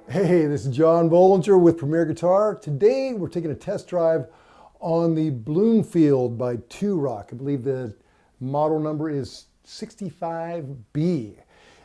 Hey, this is John Bollinger with Premier Guitar. Today we're taking a test drive on the Bloomfield by 2Rock. I believe the model number is 65B.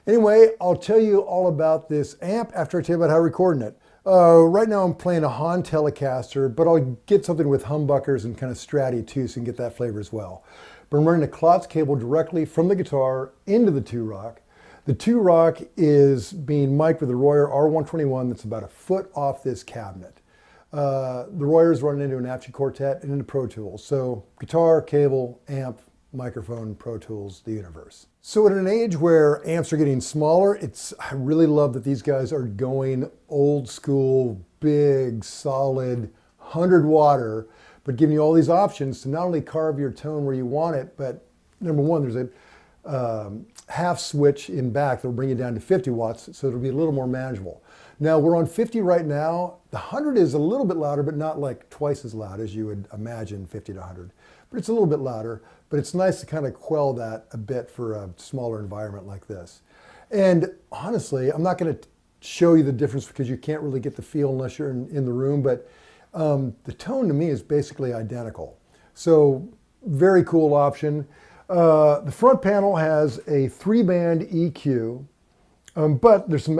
Anyway, I'll tell you all about this amp after I tell you about how I'm recording it. Right now I'm playing a Hahn Telecaster, but I'll get something with humbuckers and kind of Stratty too, so you can get that flavor as well. But I'm running a Klotz cable directly from the guitar into the 2Rock. The 2Rock is being mic'd with a Royer R121 that's about a foot off this cabinet. The Royer is running into an Apogee Quartet and into Pro Tools. So guitar, cable, amp, microphone, Pro Tools, the universe. So at an age where amps are getting smaller, I really love that these guys are going old school, big, solid, 100-watter, but giving you all these options to not only carve your tone where you want it, but number one, there's a half switch in back that will bring you down to 50 watts, so it'll be a little more manageable. Now we're on 50 right now. The 100 is a little bit louder, but not like twice as loud as you would imagine 50 to 100. But it's a little bit louder, but it's nice to kind of quell that a bit for a smaller environment like this. And honestly, I'm not going to show you the difference because you can't really get the feel unless you're in the room, but the tone to me is basically identical. So very cool option. The front panel has a 3-band EQ, but there's some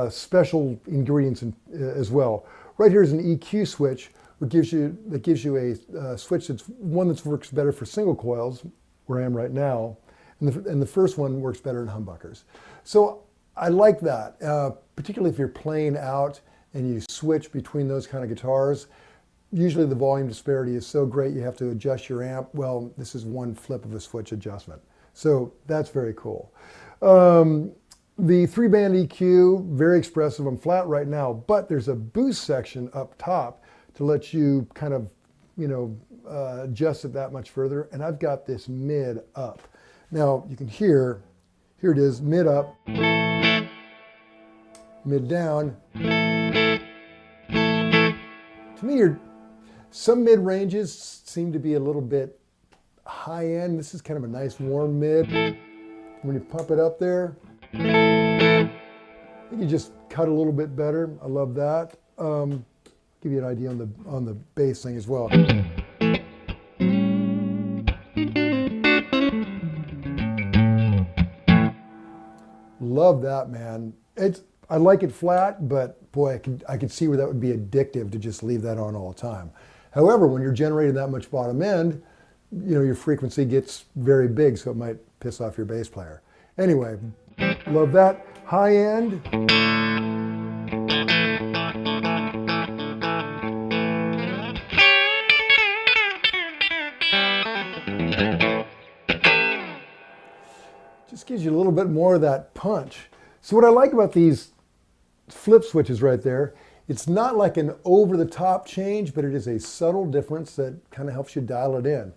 special ingredients as well. Right here is an EQ switch that gives you a switch that's works better for single coils, where I am right now, and the first one works better in humbuckers. So I like that, particularly if you're playing out and you switch between those kind of guitars. Usually the volume disparity is so great you have to adjust your amp. Well, this is one flip of a switch adjustment. So that's very cool. The 3-band EQ, very expressive. I'm flat right now, but there's a boost section up top to let you kind of, adjust it that much further. And I've got this mid up. Now you can hear, here it is, mid up, mid down. To me, some mid ranges seem to be a little bit high end. This is kind of a nice warm mid. When you pump it up there, you just cut a little bit better. I love that. Give you an idea on the bass thing as well. Love that, man. I like it flat, but boy, I could see where that would be addictive to just leave that on all the time. However, when you're generating that much bottom end, your frequency gets very big, so it might piss off your bass player. Anyway, love that. High end. Just gives you a little bit more of that punch. So what I like about these flip switches right there, it's not like an over-the-top change, but it is a subtle difference that kind of helps you dial it in.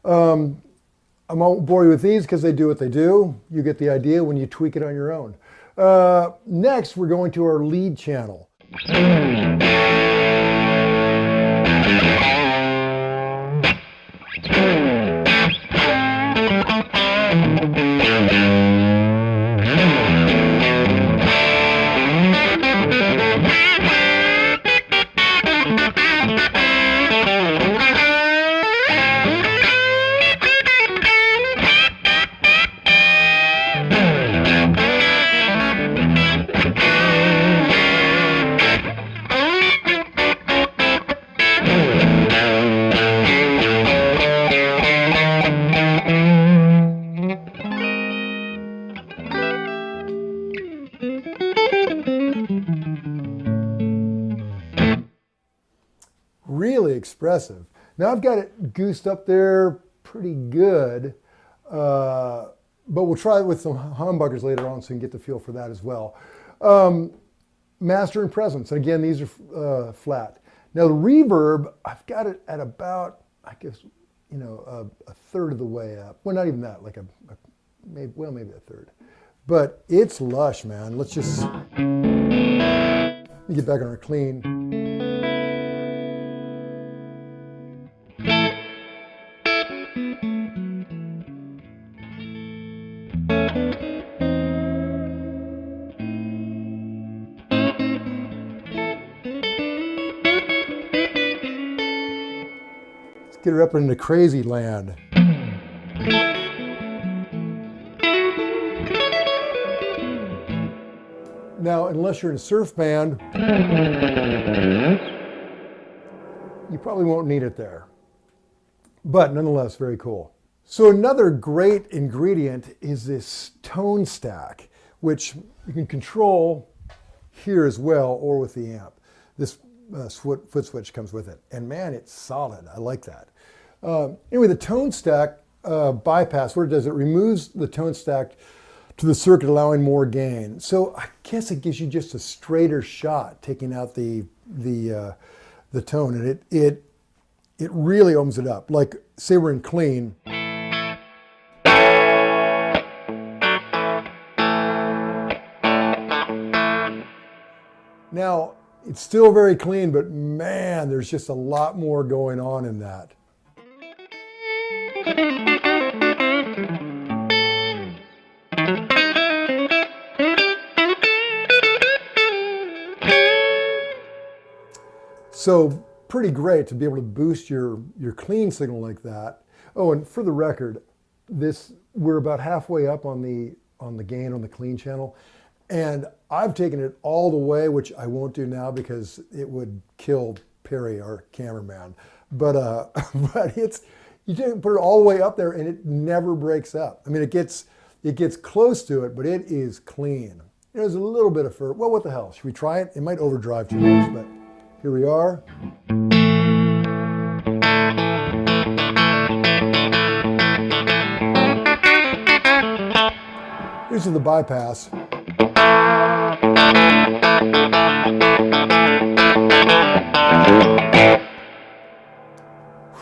I won't bore you with these because they do what they do. You get the idea when you tweak it on your own. Next, we're going to our lead channel. Really expressive. Now I've got it goosed up there pretty good, but we'll try it with some humbuckers later on so you can get the feel for that as well. Master and presence, and again, these are flat. Now the reverb, I've got it at about, I guess, you know, a third of the way up. Well, not even that, like maybe a third. But it's lush, man. Let's just let me get back on our clean. Get her up into crazy land. Now, unless you're in a surf band, you probably won't need it there. But nonetheless, very cool. So another great ingredient is this tone stack, which you can control here as well or with the amp. This foot switch comes with it. And man, it's solid. I like that. Anyway, the tone stack bypass, what it does, it removes the tone stack to the circuit, allowing more gain. So I guess it gives you just a straighter shot, taking out the tone, and it really opens it up. Like, say we're in clean. Now, it's still very clean, but man, there's just a lot more going on in that. So pretty great to be able to boost your clean signal like that. Oh, and for the record, we're about halfway up on the gain on the clean channel, and I've taken it all the way, which I won't do now because it would kill Perry, our cameraman. But you can put it all the way up there and it never breaks up. I mean, it gets close to it, but it is clean. There's a little bit of well, what the hell? Should we try it? It might overdrive too much, but here we are. Here's the bypass.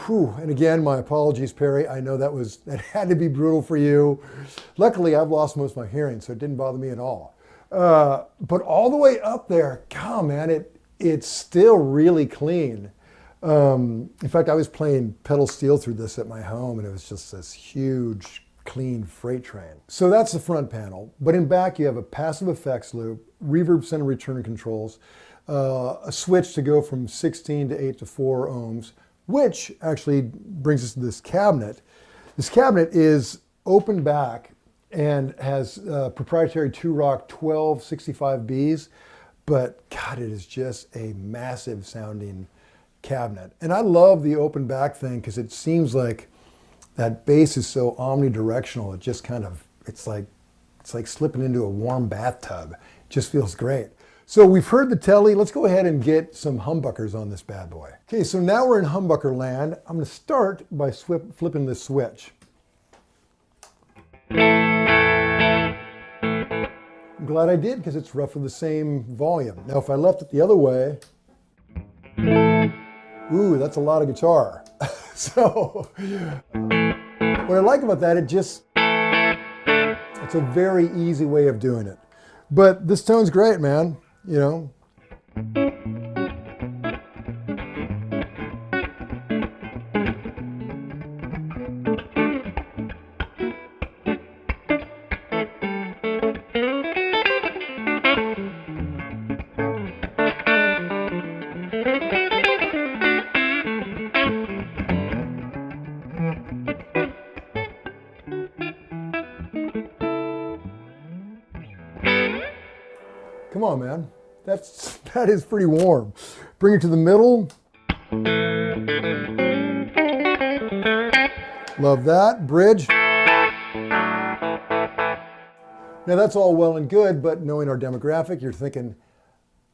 Whew. And again, my apologies, Perry. I know that had to be brutal for you. Luckily, I've lost most of my hearing, so it didn't bother me at all. But all the way up there, God, man, it's still really clean. In fact, I was playing pedal steel through this at my home, and it was just this huge, clean freight train. So that's the front panel. But in back, you have a passive effects loop, reverb center return controls, a switch to go from 16 to 8 to 4 ohms, which actually brings us to this cabinet. This cabinet is open back and has proprietary 2-Rock 1265Bs, but God, it is just a massive sounding cabinet. And I love the open back thing because it seems like that bass is so omnidirectional. It just kind of, it's like slipping into a warm bathtub. It just feels great. So we've heard the telly. Let's go ahead and get some humbuckers on this bad boy. Okay, so now we're in humbucker land. I'm going to start by flipping this switch. I'm glad I did because it's roughly the same volume. Now if I left it the other way, ooh, that's a lot of guitar. So what I like about that, it's a very easy way of doing it. But this tone's great, man. You know. Come on, man. That is pretty warm. Bring it to the middle. Love that. Bridge. Now that's all well and good, but knowing our demographic, you're thinking,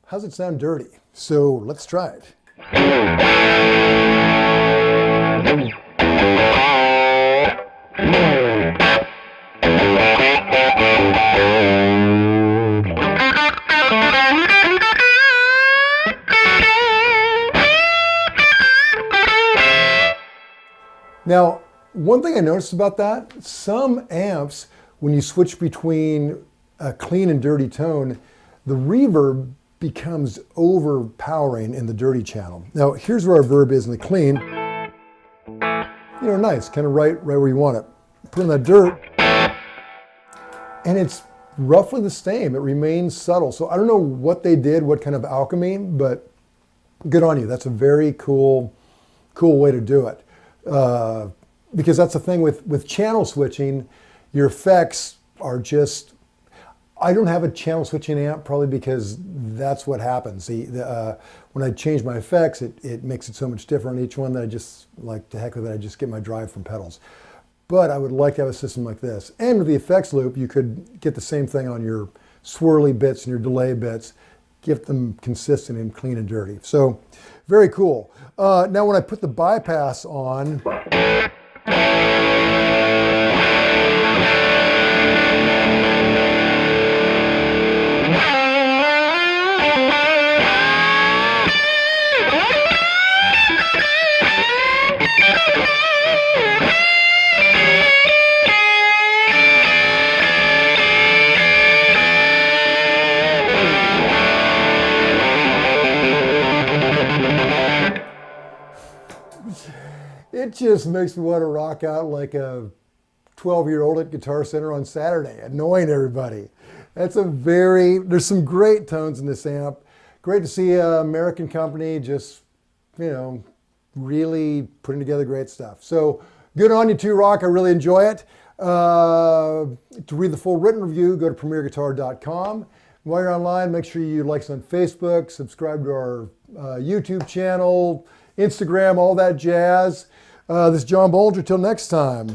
how's it sound dirty? So let's try it. Now, one thing I noticed about that, some amps, when you switch between a clean and dirty tone, the reverb becomes overpowering in the dirty channel. Now, here's where our verb is in the clean. You know, nice, kind of right where you want it. Put in that dirt, and it's roughly the same. It remains subtle. So I don't know what they did, what kind of alchemy, but good on you. That's a very cool way to do it. Because that's the thing with channel switching, your effects are just, I don't have a channel switching amp probably because that's what happens. When I change my effects, it makes it so much different on each one that I just, like, to heck with it, I just get my drive from pedals. But I would like to have a system like this. And with the effects loop, you could get the same thing on your swirly bits and your delay bits, get them consistent and clean and dirty. So very cool. Now when I put the bypass on, it just makes me want to rock out like a 12-year-old at Guitar Center on Saturday, annoying everybody. There's some great tones in this amp. Great to see an American company just, you know, really putting together great stuff. So good on you, 2Rock. I really enjoy it. To read the full written review, go to premierguitar.com. While you're online, make sure you like us on Facebook, subscribe to our YouTube channel, Instagram, all that jazz. This is John Bolger. Till next time.